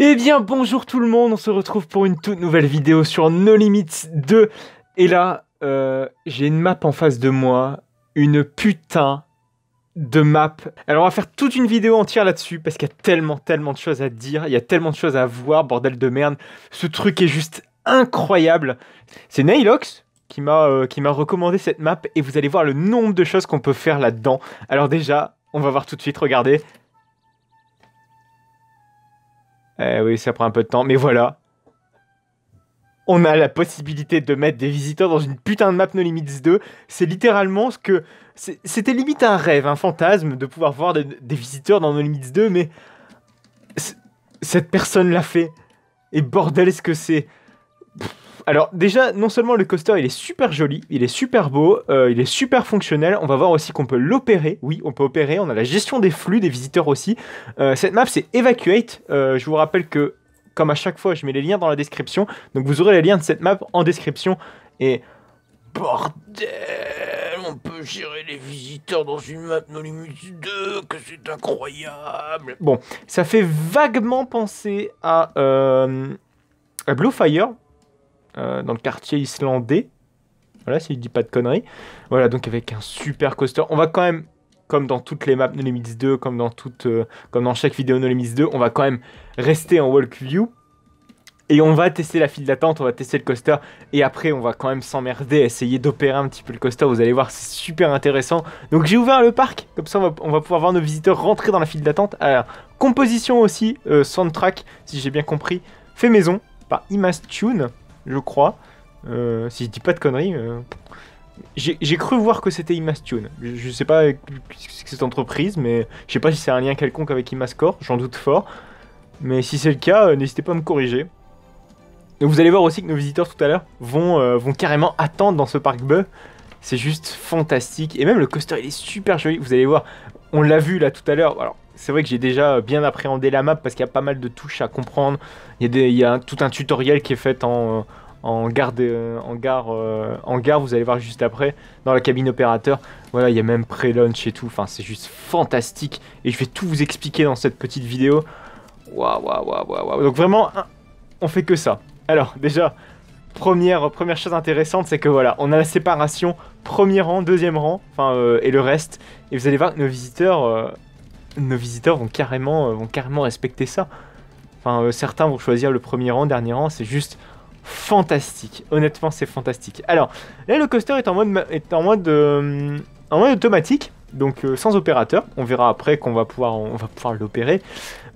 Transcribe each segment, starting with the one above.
Eh bien bonjour tout le monde, on se retrouve pour une toute nouvelle vidéo sur No Limits 2. Et là, j'ai une map en face de moi, une putain de map. Alors on va faire toute une vidéo entière là-dessus, parce qu'il y a tellement de choses à dire, il y a tellement de choses à voir, bordel de merde. Ce truc est juste incroyable. C'est Nailox qui m'a recommandé cette map, et vous allez voir le nombre de choses qu'on peut faire là-dedans. Alors déjà, on va voir tout de suite, regardez. Oui, ça prend un peu de temps, mais voilà. On a la possibilité de mettre des visiteurs dans une putain de map No Limits 2. C'est littéralement ce que... C'était limite un rêve, un fantasme, de pouvoir voir des visiteurs dans No Limits 2, mais... Cette personne l'a fait. Et bordel, est-ce que c'est... Alors déjà, non seulement le coaster, il est super joli, il est super beau, il est super fonctionnel. On va voir aussi qu'on peut l'opérer. Oui, on peut opérer. On a la gestion des flux des visiteurs aussi. Cette map, c'est Evacuate. Je vous rappelle que, comme à chaque fois, je mets les liens dans la description. Donc vous aurez les liens de cette map en description. Et bordel, on peut gérer les visiteurs dans une map No Limits 2, que c'est incroyable. Bon, ça fait vaguement penser à Bluefire. Dans le quartier islandais. Voilà, si je dis pas de conneries. Voilà, donc avec un super coaster. On va quand même, comme dans toutes les maps No Limits 2, comme dans chaque vidéo No Limits 2, on va quand même rester en walk view. Et on va tester la file d'attente, on va tester le coaster. Et après, on va quand même s'emmerder, essayer d'opérer un petit peu le coaster. Vous allez voir, c'est super intéressant. Donc j'ai ouvert le parc, comme ça on va pouvoir voir nos visiteurs rentrer dans la file d'attente. Alors, composition aussi, soundtrack, si j'ai bien compris, fait maison par Imastune, je crois. Si je dis pas de conneries. J'ai cru voir que c'était Imastune. Je sais pas cette entreprise, mais je sais pas si c'est un lien quelconque avec Imascore, j'en doute fort. Mais si c'est le cas, n'hésitez pas à me corriger. Et vous allez voir aussi que nos visiteurs tout à l'heure vont carrément attendre dans ce parc bœuf. C'est juste fantastique. Et même le coaster, il est super joli. Vous allez voir, on l'a vu là tout à l'heure. Alors, c'est vrai que j'ai déjà bien appréhendé la map parce qu'il y a pas mal de touches à comprendre. Il y a tout un tutoriel qui est fait en gare, vous allez voir juste après, dans la cabine opérateur. Voilà, il y a même pré-launch et tout. Enfin, c'est juste fantastique. Et je vais tout vous expliquer dans cette petite vidéo. Waouh. Donc vraiment, on fait que ça. Alors, déjà, première chose intéressante, c'est que voilà, on a la séparation premier rang, deuxième rang, et le reste. Et vous allez voir que nos visiteurs vont carrément respecter ça. Enfin, certains vont choisir le premier rang, dernier rang, c'est juste fantastique. Honnêtement, c'est fantastique. Alors, là, le coaster est en mode automatique, donc sans opérateur. On verra après qu'on va pouvoir l'opérer.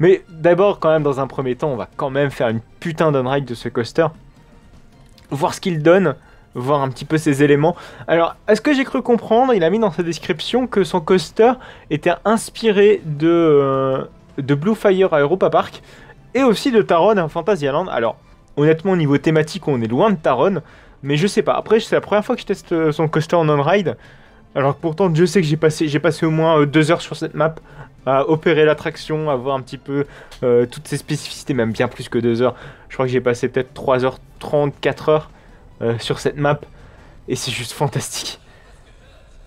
Mais d'abord, quand même, dans un premier temps, on va quand même faire une putain d'on-ride de ce coaster. Voir ce qu'il donne, voir un petit peu ses éléments. Alors, est-ce que j'ai cru comprendre, il a mis dans sa description que son coaster était inspiré de Bluefire à Europa Park et aussi de Taron à Fantasyland. Alors, honnêtement, au niveau thématique, on est loin de Taron, mais je sais pas. Après, c'est la première fois que je teste son coaster en on-ride. Alors pourtant, Dieu sait que j'ai passé au moins 2 heures sur cette map à opérer l'attraction, à voir un petit peu toutes ses spécificités, même bien plus que 2 heures. Je crois que j'ai passé peut-être 3h30, 4 heures sur cette map, et c'est juste fantastique.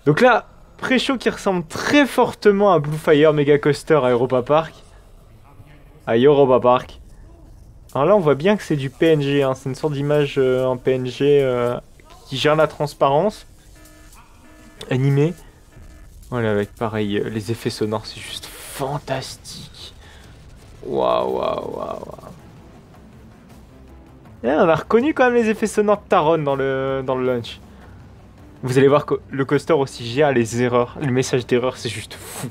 Donc là, pré-show qui ressemble très fortement à Bluefire Mega Coaster à Europa Park. Alors là, on voit bien que c'est du PNG, hein. C'est une sorte d'image en PNG qui gère la transparence. Animé. Voilà, avec pareil, les effets sonores, c'est juste fantastique. Waouh. Et on a reconnu quand même les effets sonores de Taron dans le launch. Vous allez voir que le coaster aussi gère les erreurs. Le message d'erreur, c'est juste fou.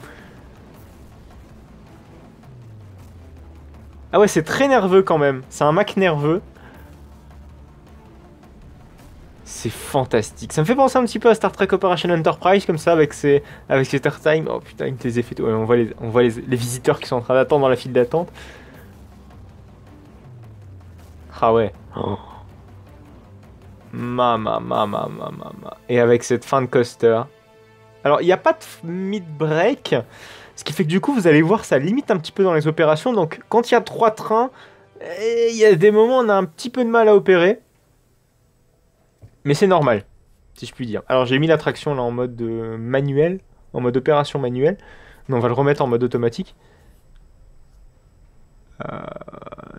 Ah ouais, c'est très nerveux quand même. C'est un Mac nerveux. C'est fantastique. Ça me fait penser un petit peu à Star Trek Operation Enterprise, comme ça, avec ses airtime. Oh putain, avec les effets. Ouais, on voit les visiteurs qui sont en train d'attendre dans la file d'attente. Ah ouais. Oh. Et avec cette fin de coaster. Alors, il n'y a pas de mid-break. Ce qui fait que du coup, vous allez voir, ça limite un petit peu dans les opérations. Donc, quand il y a 3 trains, il y a des moments où on a un petit peu de mal à opérer. Mais c'est normal, si je puis dire. Alors j'ai mis l'attraction là en mode manuel, en mode opération manuelle. Mais on va le remettre en mode automatique.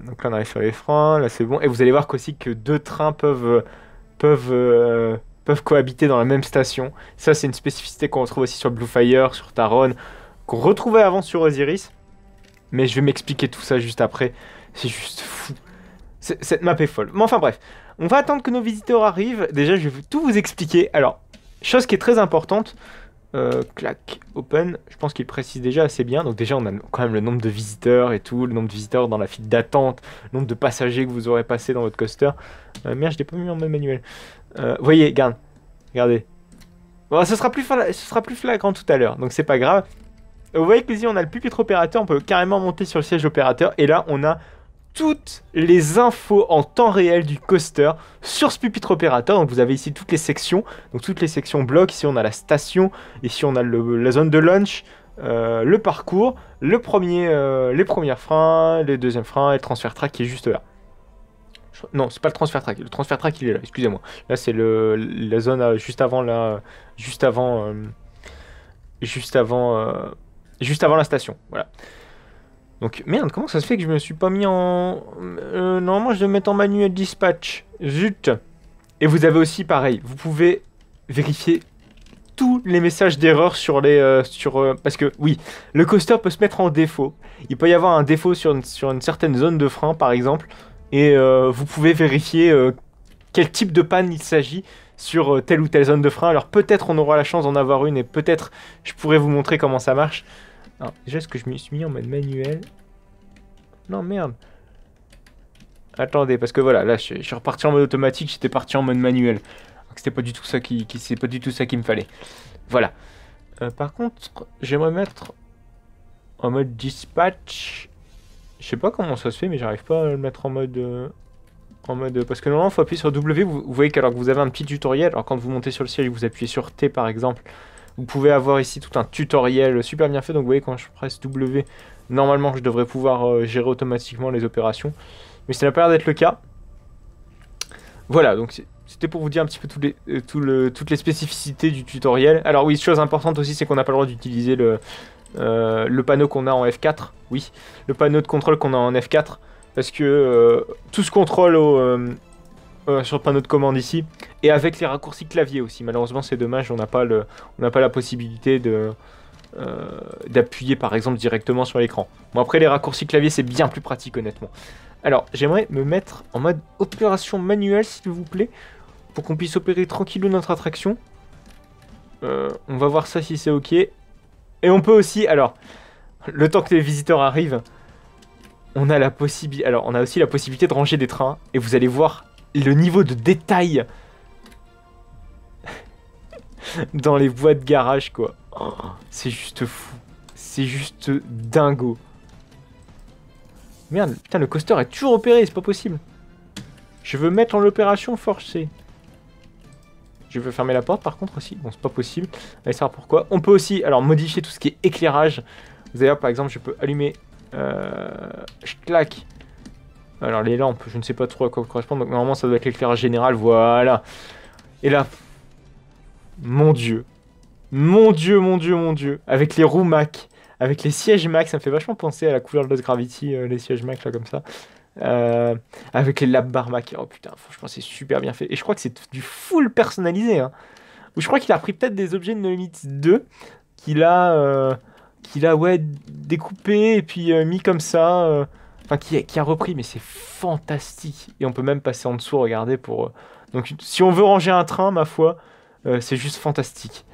Donc là, on arrive sur les freins. Là, c'est bon. Et vous allez voir qu'aussi que deux trains peuvent cohabiter dans la même station. Ça, c'est une spécificité qu'on retrouve aussi sur Bluefire, sur Taron, qu'on retrouvait avant sur Osiris. Mais je vais m'expliquer tout ça juste après. C'est juste fou. Cette map est folle. Mais enfin bref, on va attendre que nos visiteurs arrivent. Déjà, je vais tout vous expliquer. Alors, chose qui est très importante. Clac, open. Je pense qu'il précise déjà assez bien. Donc déjà, on a quand même le nombre de visiteurs et tout. Le nombre de visiteurs dans la file d'attente. Le nombre de passagers que vous aurez passé dans votre coaster. Merde, je l'ai pas mis en mode manuel. Voyez, regarde. Regardez. Bon, ce sera plus flagrant tout à l'heure. Donc c'est pas grave. Vous voyez que ici, on a le pupitre opérateur. On peut carrément monter sur le siège opérateur. Et là, on a toutes les infos en temps réel du coaster sur ce pupitre opérateur. Donc vous avez ici toutes les sections, donc toutes les sections blocs. Ici on a la station, ici on a la zone de launch, le parcours, les premiers freins, les deuxièmes freins et le transfert track qui est juste là. Non, c'est pas le transfert track. Le transfert track il est là. Excusez-moi. Là c'est la zone juste avant la station. Voilà. Donc, merde, comment ça se fait que je me suis pas mis en... normalement, je vais mettre en manuel dispatch. Zut. Et vous avez aussi, pareil, vous pouvez vérifier tous les messages d'erreur sur les... parce que, oui, le coaster peut se mettre en défaut. Il peut y avoir un défaut sur une certaine zone de frein, par exemple. Et vous pouvez vérifier quel type de panne il s'agit sur telle ou telle zone de frein. Alors, peut-être on aura la chance d'en avoir une et peut-être je pourrais vous montrer comment ça marche. Alors, déjà, est-ce que je me suis mis en mode manuel? Non, merde. Attendez, parce que voilà, là, je suis reparti en mode automatique, j'étais parti en mode manuel. Donc, c'était pas du tout ça c'est pas du tout ça qu'il me fallait. Voilà. Par contre, j'aimerais mettre en mode dispatch. Je sais pas comment ça se fait, mais j'arrive pas à le mettre en mode... parce que normalement, il faut appuyer sur W. Vous voyez qu'alors que vous avez un petit tutoriel, alors quand vous montez sur le siège, vous appuyez sur T, par exemple. Vous pouvez avoir ici tout un tutoriel super bien fait. Donc vous voyez quand je presse W, normalement je devrais pouvoir gérer automatiquement les opérations. Mais ça n'a pas l'air d'être le cas. Voilà, donc c'était pour vous dire un petit peu toutes les spécificités du tutoriel. Alors oui, chose importante aussi, c'est qu'on n'a pas le droit d'utiliser le panneau qu'on a en F4. Oui, le panneau de contrôle qu'on a en F4. Parce que tout se contrôle sur le panneau de commande ici, et avec les raccourcis clavier aussi. Malheureusement, c'est dommage, on n'a pas la possibilité d'appuyer par exemple directement sur l'écran. Bon, après, les raccourcis clavier, c'est bien plus pratique, honnêtement. Alors, j'aimerais me mettre en mode opération manuelle, s'il vous plaît, pour qu'on puisse opérer tranquillou notre attraction. On va voir ça si c'est ok. Et on peut aussi, alors, le temps que les visiteurs arrivent, on a aussi la possibilité de ranger des trains, et vous allez voir le niveau de détail dans les voies de garage, quoi. Oh, c'est juste fou. C'est juste dingo. Merde, putain, le coaster est toujours opéré, c'est pas possible. Je veux mettre en opération forcée. Je veux fermer la porte par contre aussi. Bon, c'est pas possible. Allez savoir pourquoi. On peut aussi alors modifier tout ce qui est éclairage. Vous allez voir, par exemple, je peux allumer... je claque. Alors les lampes, je ne sais pas trop à quoi correspondent. Donc normalement, ça doit être l'éclairage général. Voilà. Et là... Mon Dieu. Mon Dieu, mon Dieu, mon Dieu. Avec les roues Mac. Avec les sièges Mac. Ça me fait vachement penser à la couleur de Lost Gravity. Les sièges Mac, là, comme ça. Avec les lap bar Mac. Oh putain, franchement, c'est super bien fait. Et je crois que c'est du full personnalisé. Hein. Ou je crois qu'il a repris peut-être des objets de No Limits 2 qu'il a ouais, découpé et puis mis comme ça. Enfin, qui a repris, mais c'est fantastique. Et on peut même passer en dessous, regardez, pour... Donc, si on veut ranger un train, ma foi, c'est juste fantastique.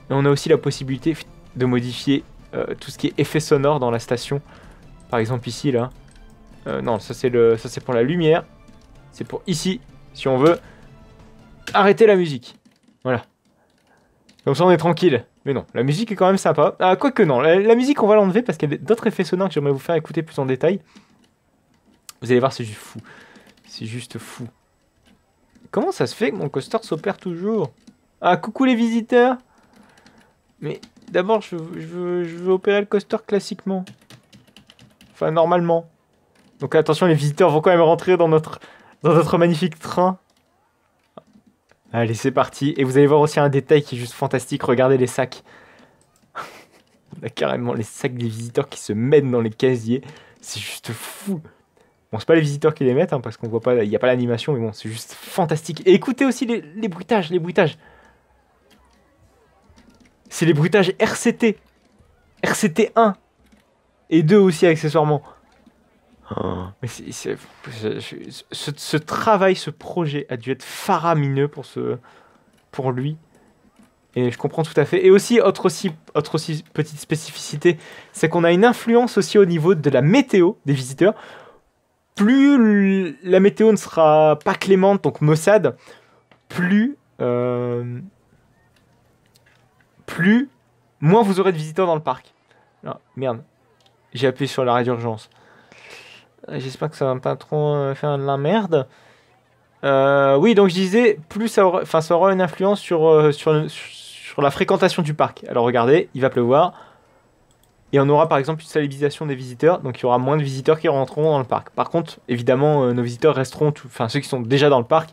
Et on a aussi la possibilité de modifier tout ce qui est effet sonore dans la station. Par exemple, ici, là. Non, ça c'est pour la lumière. C'est pour ici, si on veut arrêter la musique. Voilà. Comme ça, on est tranquille. Mais non, la musique est quand même sympa. Ah, quoique non, la musique, on va l'enlever parce qu'il y a d'autres effets sonores que j'aimerais vous faire écouter plus en détail. Vous allez voir, c'est juste fou. C'est juste fou. Comment ça se fait que mon coaster s'opère toujours? Ah, coucou les visiteurs. Mais d'abord, je veux opérer le coaster classiquement. Enfin, normalement. Donc attention, les visiteurs vont quand même rentrer dans notre magnifique train. Allez, c'est parti. Et vous allez voir aussi un détail qui est juste fantastique. Regardez les sacs. On a carrément les sacs des visiteurs qui se mettent dans les casiers. C'est juste fou. Bon, c'est pas les visiteurs qui les mettent, hein, parce qu'on voit pas, il n'y a pas l'animation, mais bon, c'est juste fantastique. Et écoutez aussi les bruitages, les bruitages. C'est les bruitages RCT. RCT 1 et 2 aussi accessoirement. Oh, mais ce travail, ce projet a dû être faramineux pour lui. Et je comprends tout à fait. Et aussi, autre aussi petite spécificité, c'est qu'on a une influence aussi au niveau de la météo des visiteurs. Plus la météo ne sera pas clémente, donc maussade, plus moins vous aurez de visiteurs dans le parc. Ah, merde, j'ai appuyé sur l'arrêt d'urgence. J'espère que ça va pas trop faire de la merde. Oui, donc je disais, plus ça aura une influence sur la fréquentation du parc. Alors regardez, il va pleuvoir. Et on aura par exemple une salibrisation des visiteurs, donc il y aura moins de visiteurs qui rentreront dans le parc. Par contre, évidemment, nos visiteurs resteront, enfin ceux qui sont déjà dans le parc,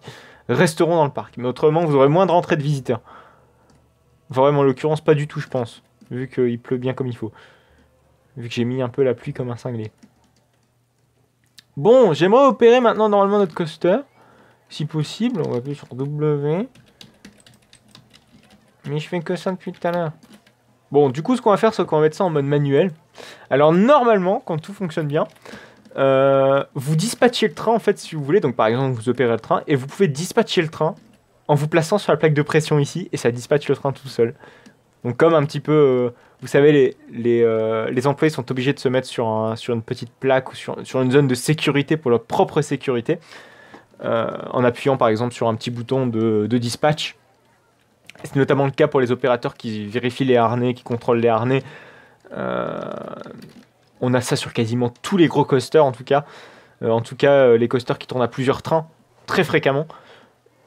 resteront dans le parc. Mais autrement, vous aurez moins de rentrées de visiteurs. Vraiment, en l'occurrence, pas du tout, je pense. Vu qu'il pleut bien comme il faut. Vu que j'ai mis un peu la pluie comme un cinglé. Bon, j'aimerais opérer maintenant normalement notre coaster. Si possible, on va appuyer sur W. Mais je fais que ça depuis tout à l'heure. Bon, du coup, ce qu'on va faire, c'est qu'on va mettre ça en mode manuel. Alors, normalement, quand tout fonctionne bien, vous dispatchez le train, en fait, si vous voulez. Donc, par exemple, vous opérez le train et vous pouvez dispatcher le train en vous plaçant sur la plaque de pression ici et ça dispatche le train tout seul. Donc, comme un petit peu, vous savez, les employés sont obligés de se mettre sur une petite plaque ou sur une zone de sécurité pour leur propre sécurité, en appuyant, par exemple, sur un petit bouton de dispatch. C'est notamment le cas pour les opérateurs qui vérifient les harnais, qui contrôlent les harnais. On a ça sur quasiment tous les gros coasters, en tout cas. Les coasters qui tournent à plusieurs trains, très fréquemment.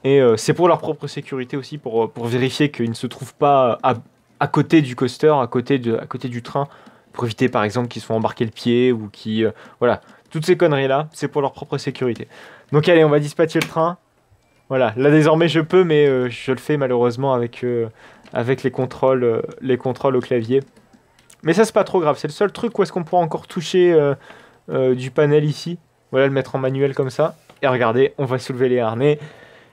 Et c'est pour leur propre sécurité aussi, pour vérifier qu'ils ne se trouvent pas à côté du coaster, à côté du train, pour éviter par exemple qu'ils se font embarquer le pied, ou qui... voilà, toutes ces conneries-là, c'est pour leur propre sécurité. Donc allez, on va dispatcher le train. Voilà, là désormais je peux, mais je le fais malheureusement avec les contrôles au clavier. Mais ça c'est pas trop grave, c'est le seul truc où est-ce qu'on pourra encore toucher du panel ici. Voilà, le mettre en manuel comme ça. Et regardez, on va soulever les harnais.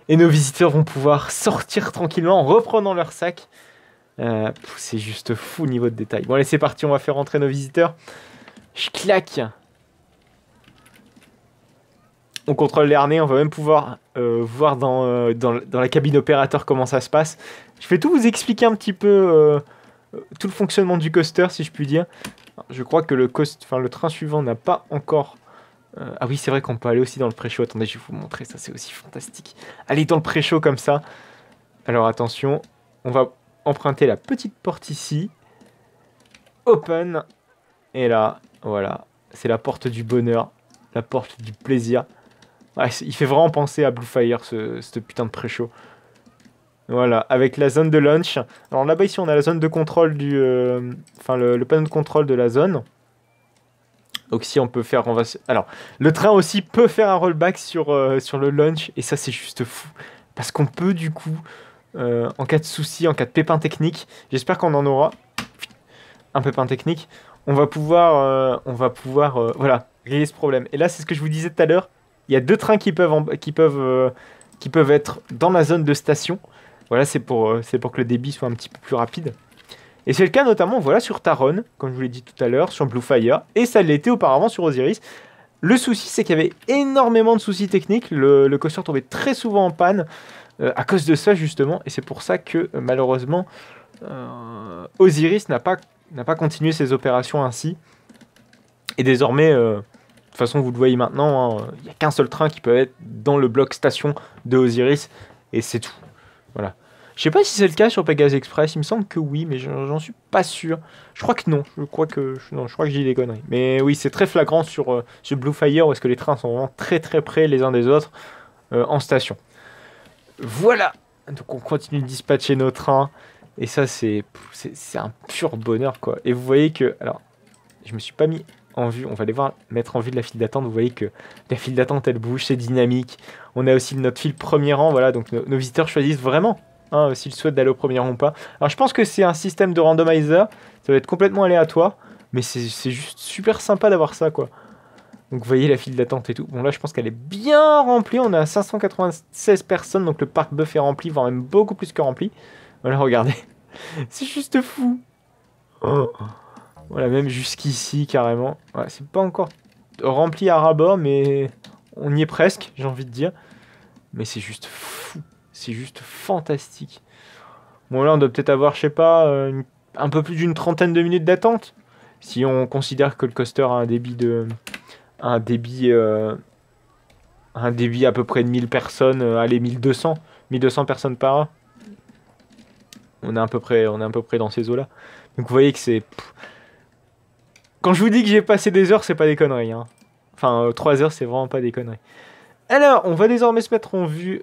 Et nos visiteurs vont pouvoir sortir tranquillement en reprenant leur sac. C'est juste fou au niveau de détail. Bon allez, c'est parti, on va faire rentrer nos visiteurs. Je claque. On contrôle les harnais, on va même pouvoir voir dans la cabine opérateur comment ça se passe. Je vais tout vous expliquer un petit peu tout le fonctionnement du coaster, si je puis dire. Je crois que le train suivant n'a pas encore... ah oui, c'est vrai qu'on peut aller aussi dans le pré-show. Attendez, je vais vous montrer, ça c'est aussi fantastique. Allez dans le pré-show comme ça. Alors attention, on va emprunter la petite porte ici. Open. Et là, voilà, c'est la porte du bonheur, la porte du plaisir. Ouais, il fait vraiment penser à Blue Fire, ce putain de pré-show. Voilà, avec la zone de launch. Alors là-bas, ici, on a la zone de contrôle le panneau de contrôle de la zone. Donc si on peut faire... Alors, le train aussi peut faire un rollback sur le launch. Et ça, c'est juste fou. Parce qu'on peut, du coup, en cas de souci, en cas de pépin technique, j'espère qu'on en aura un pépin technique, on va pouvoir voilà, régler ce problème. Et là, c'est ce que je vous disais tout à l'heure. Il y a deux trains qui peuvent être dans la zone de station. Voilà, c'est pour que le débit soit un petit peu plus rapide. Et c'est le cas notamment, voilà, sur Taron, comme je vous l'ai dit tout à l'heure, sur Blue Fire, et ça l'était auparavant sur Osiris. Le souci, c'est qu'il y avait énormément de soucis techniques. Le coaster tombait très souvent en panne à cause de ça, justement. Et c'est pour ça que, malheureusement, Osiris n'a pas continué ses opérations ainsi. Et désormais... de toute façon, vous le voyez maintenant, il n'y a qu'un seul train qui peut être dans le bloc station de Osiris, et c'est tout. Voilà. Je sais pas si c'est le cas sur Pegasus Express, il me semble que oui, mais j'en suis pas sûr. Je crois que non, je crois que je dis des conneries. Mais oui, c'est très flagrant sur Blue Fire, où est-ce que les trains sont vraiment très très près les uns des autres en station. Voilà. Donc on continue de dispatcher nos trains, et ça c'est un pur bonheur, quoi. Et vous voyez que, alors, je me suis pas mis en vue, on va aller voir, mettre en vue de la file d'attente. Vous voyez que la file d'attente elle bouge, c'est dynamique. On a aussi notre file premier rang, voilà, donc nos visiteurs choisissent vraiment s'ils souhaitent d'aller au premier rang ou pas. Alors je pense que c'est un système de randomizer, ça va être complètement aléatoire, mais c'est juste super sympa d'avoir ça, quoi. Donc vous voyez la file d'attente et tout. Bon là je pense qu'elle est bien remplie. On est à 596 personnes. Donc le parc Buff est rempli, voire même beaucoup plus que rempli. Voilà, regardez. C'est juste fou. Oh. Voilà, même jusqu'ici carrément. Ouais, c'est pas encore rempli à ras-bord, mais on y est presque, j'ai envie de dire. Mais c'est juste fou. C'est juste fantastique. Bon là on doit peut-être avoir, je sais pas, un peu plus d'une trentaine de minutes d'attente. Si on considère que le coaster a un débit de... Un débit à peu près de 1000 personnes, allez 1200 personnes par heure. On est à peu près dans ces eaux-là. Donc vous voyez que c'est... Quand je vous dis que j'ai passé des heures, c'est pas des conneries. Hein. Enfin, 3 heures, c'est vraiment pas des conneries. Alors, on va désormais se mettre en vue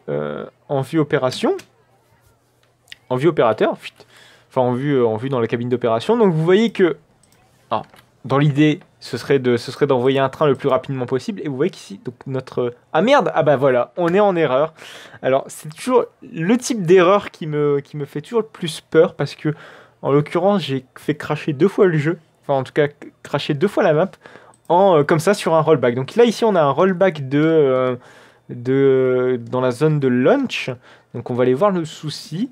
opération. En vue opérateur. Enfin, en vue dans la cabine d'opération. Donc vous voyez que... Alors, dans l'idée, ce serait d'envoyer un train le plus rapidement possible. Et vous voyez qu'ici, donc notre... Ah merde! Ah bah voilà, on est en erreur. Alors, c'est toujours le type d'erreur qui me fait toujours le plus peur. Parce que, en l'occurrence, j'ai fait crasher 2 fois le jeu. Enfin, en tout cas, crasher 2 fois la map. Comme ça, sur un rollback. Donc là, ici, on a un rollback dans la zone de launch. Donc on va aller voir le souci.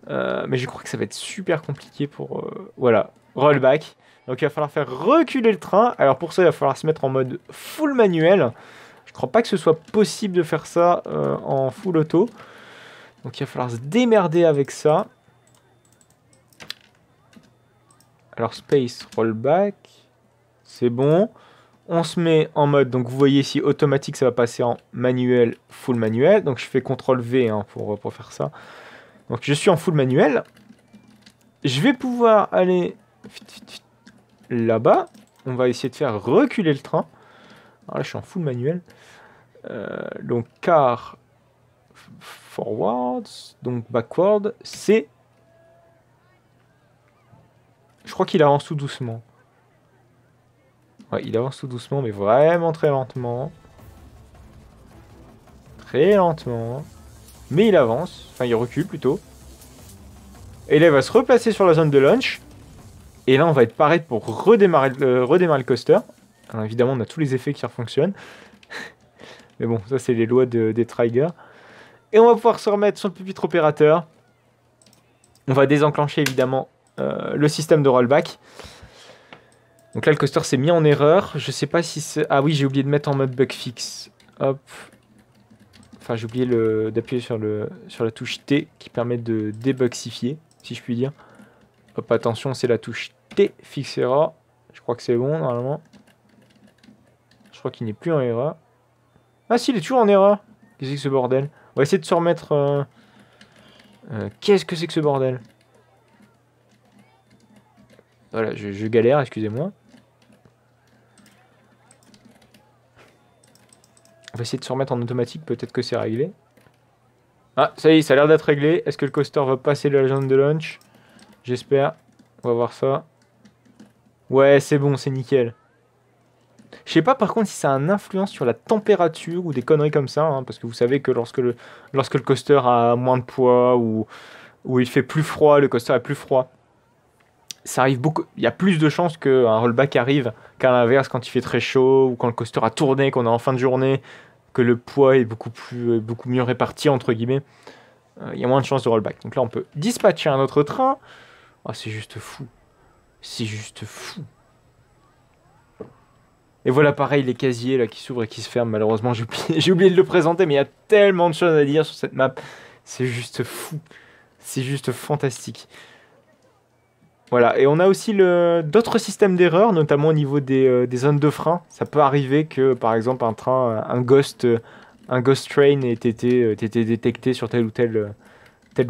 Mais je crois que ça va être super compliqué pour... voilà, rollback. Donc il va falloir faire reculer le train. Alors pour ça, il va falloir se mettre en mode full manuel. Je crois pas que ce soit possible de faire ça en full auto. Donc il va falloir se démerder avec ça. Alors space, rollback. C'est bon. On se met en mode, donc vous voyez ici, automatique, ça va passer en manuel, full manuel. Donc je fais CTRL V hein, pour faire ça. Donc je suis en full manuel. Je vais pouvoir aller là-bas. On va essayer de faire reculer le train. Alors là, je suis en full manuel. Donc car forwards, donc backward, c'est... Je crois qu'il avance tout doucement. Ouais, il avance tout doucement, mais vraiment très lentement. Très lentement. Mais il avance. Enfin, il recule plutôt. Et là, il va se replacer sur la zone de launch. Et là, on va être pareil pour redémarrer le coaster. Alors, évidemment, on a tous les effets qui fonctionnent. Mais bon, ça, c'est les lois des triggers. Et on va pouvoir se remettre sur le pupitre opérateur. On va désenclencher, évidemment, le système de rollback. Donc là, le coaster s'est mis en erreur. Je sais pas si c'est... Ah oui, j'ai oublié de mettre en mode bug fix. Hop. Enfin, j'ai oublié d'appuyer sur la touche T qui permet de débuxifier, si je puis dire. Hop, attention, c'est la touche T, fixe error. Je crois que c'est bon, normalement. Je crois qu'il n'est plus en erreur. Ah si, il est toujours en erreur. Qu'est-ce que c'est que ce bordel? On va essayer de se remettre... Qu'est-ce que c'est que ce bordel? Voilà, je galère, excusez-moi. On va essayer de se remettre en automatique, peut-être que c'est réglé. Ah, ça y est, ça a l'air d'être réglé. Est-ce que le coaster va passer la zone de launch? J'espère. On va voir ça. Ouais, c'est bon, c'est nickel. Je sais pas par contre si ça a une influence sur la température ou des conneries comme ça, hein, parce que vous savez que lorsque le coaster a moins de poids ou il fait plus froid, le coaster est plus froid, ça arrive beaucoup. Il y a plus de chances qu'un rollback arrive qu'à l'inverse quand il fait très chaud ou quand le coaster a tourné, qu'on est en fin de journée, que le poids est beaucoup mieux réparti entre guillemets. Il y a moins de chances de rollback. Donc là, on peut dispatcher un autre train. Oh, c'est juste fou. C'est juste fou. Et voilà, pareil, les casiers là qui s'ouvrent et qui se ferment. Malheureusement, j'ai oublié de le présenter, mais il y a tellement de choses à dire sur cette map. C'est juste fou. C'est juste fantastique. Voilà, et on a aussi d'autres systèmes d'erreurs, notamment au niveau des zones de frein. Ça peut arriver que, par exemple, un ghost train ait été détecté sur telle ou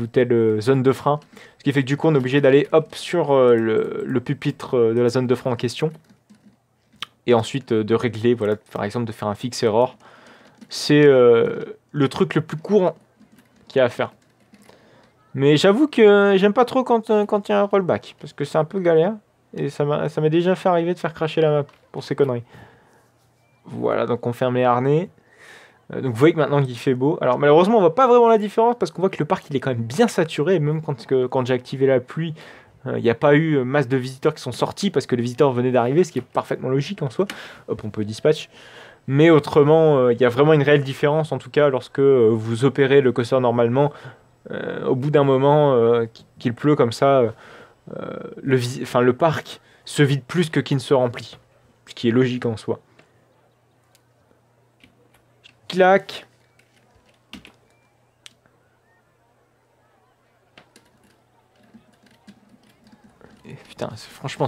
telle zone de frein. Ce qui fait que du coup, on est obligé d'aller hop sur le pupitre de la zone de frein en question. Et ensuite de régler, voilà, par exemple de faire un fix error. C'est le truc le plus courant qu'il y a à faire. Mais j'avoue que j'aime pas trop quand il y a un rollback, parce que c'est un peu galère. Et ça m'est déjà fait arriver de faire crasher la map pour ces conneries. Voilà, donc on ferme les harnais. Donc vous voyez que maintenant il fait beau. Alors malheureusement on voit pas vraiment la différence, parce qu'on voit que le parc il est quand même bien saturé. Et même quand j'ai activé la pluie, Il n'y a pas eu masse de visiteurs qui sont sortis parce que les visiteurs venaient d'arriver, ce qui est parfaitement logique en soi. Hop, on peut dispatch. Mais autrement, il y a vraiment une réelle différence, en tout cas, lorsque vous opérez le coaster normalement. Au bout d'un moment, qu'il pleut comme ça, le parc se vide plus que qu'il ne se remplit. Ce qui est logique en soi. Clac. Et putain, franchement,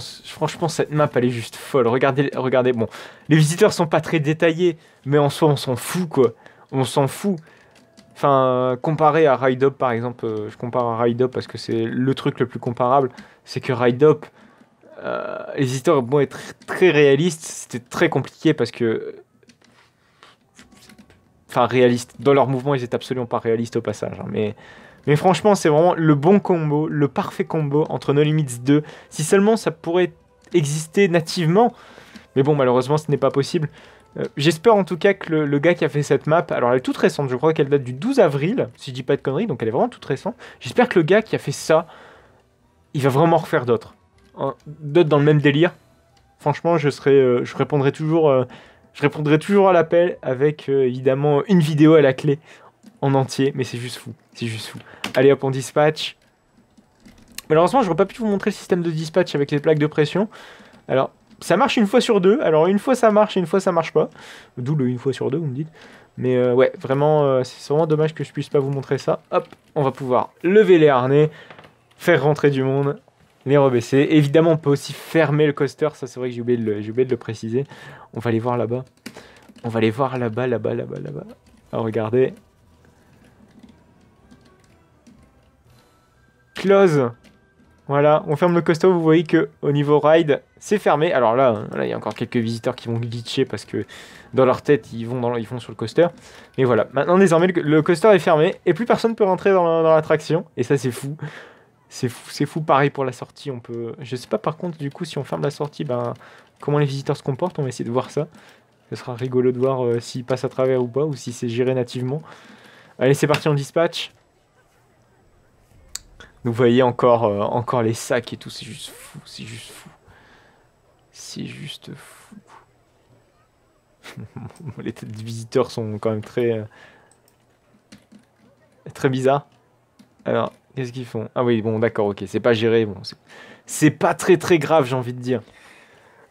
cette map, elle est juste folle. Regardez, regardez. Bon, les visiteurs sont pas très détaillés, mais en soi, on s'en fout, quoi. On s'en fout. Enfin, comparé à Ride Up, par exemple, je compare à Ride Up parce que c'est le truc le plus comparable. C'est que Ride Up, les visiteurs vont être très réalistes. C'était très compliqué parce que... Enfin, réalistes. Dans leur mouvement, ils étaient absolument pas réalistes au passage. Hein, mais franchement, c'est vraiment le bon combo, le parfait combo entre No Limits 2. Si seulement ça pourrait exister nativement. Mais bon, malheureusement, ce n'est pas possible. J'espère en tout cas que le gars qui a fait cette map, alors elle est toute récente, je crois qu'elle date du 12 avril, si je dis pas de conneries, donc elle est vraiment toute récente. J'espère que le gars qui a fait ça, il va vraiment en refaire d'autres. D'autres dans le même délire. Franchement, je répondrai toujours à l'appel avec évidemment une vidéo à la clé en entier, mais c'est juste fou. C'est juste fou. Allez hop, on dispatch. Malheureusement, j'aurais pas pu vous montrer le système de dispatch avec les plaques de pression. Alors, ça marche une fois sur deux. Alors, une fois ça marche et une fois ça marche pas. D'où le une fois sur deux, vous me dites. Mais ouais, vraiment, c'est vraiment dommage que je puisse pas vous montrer ça. Hop, on va pouvoir lever les harnais, faire rentrer du monde, les rebaisser. Évidemment, on peut aussi fermer le coaster. Ça, c'est vrai que j'ai oublié de le préciser. On va aller voir là-bas. On va aller voir là-bas. Alors, regardez. Close. Voilà, on ferme le coaster, vous voyez que au niveau ride, c'est fermé. Alors là, il y a encore quelques visiteurs qui vont glitcher parce que dans leur tête, ils vont sur le coaster. Mais voilà, maintenant désormais, le coaster est fermé et plus personne peut rentrer dans l'attraction. Et ça, c'est fou. C'est fou, pareil pour la sortie. Je sais pas par contre, du coup, si on ferme la sortie, comment les visiteurs se comportent. On va essayer de voir ça. Ce sera rigolo de voir s'ils passent à travers ou pas, ou si c'est géré nativement. Allez, c'est parti, on dispatch. Vous voyez encore les sacs et tout, c'est juste fou, c'est juste fou. C'est juste fou. Les têtes de visiteurs sont quand même très bizarres. Alors, qu'est-ce qu'ils font? Ah oui, bon, d'accord, ok, c'est pas géré, bon, c'est pas très grave, j'ai envie de dire.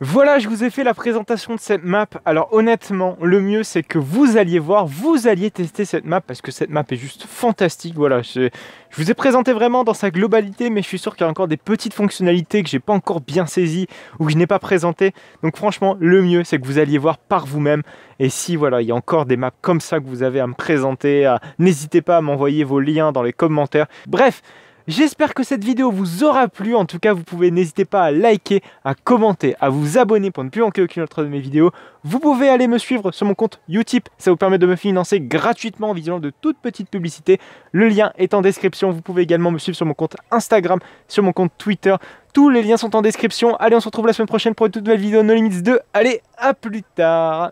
Voilà, je vous ai fait la présentation de cette map. Alors honnêtement, le mieux c'est que vous alliez tester cette map parce que cette map est juste fantastique. Voilà, je vous ai présenté vraiment dans sa globalité, mais je suis sûr qu'il y a encore des petites fonctionnalités que j'ai pas encore bien saisies ou que je n'ai pas présentées. Donc franchement, le mieux c'est que vous alliez voir par vous-même. Et si voilà, il y a encore des maps comme ça que vous avez à me présenter, n'hésitez pas à m'envoyer vos liens dans les commentaires. Bref. J'espère que cette vidéo vous aura plu. En tout cas, n'hésitez pas à liker, à commenter, à vous abonner pour ne plus manquer aucune autre de mes vidéos. Vous pouvez aller me suivre sur mon compte Utip. Ça vous permet de me financer gratuitement en visionnant de toutes petites publicités. Le lien est en description. Vous pouvez également me suivre sur mon compte Instagram, sur mon compte Twitter. Tous les liens sont en description. Allez, on se retrouve la semaine prochaine pour une toute nouvelle vidéo No Limits 2. Allez, à plus tard.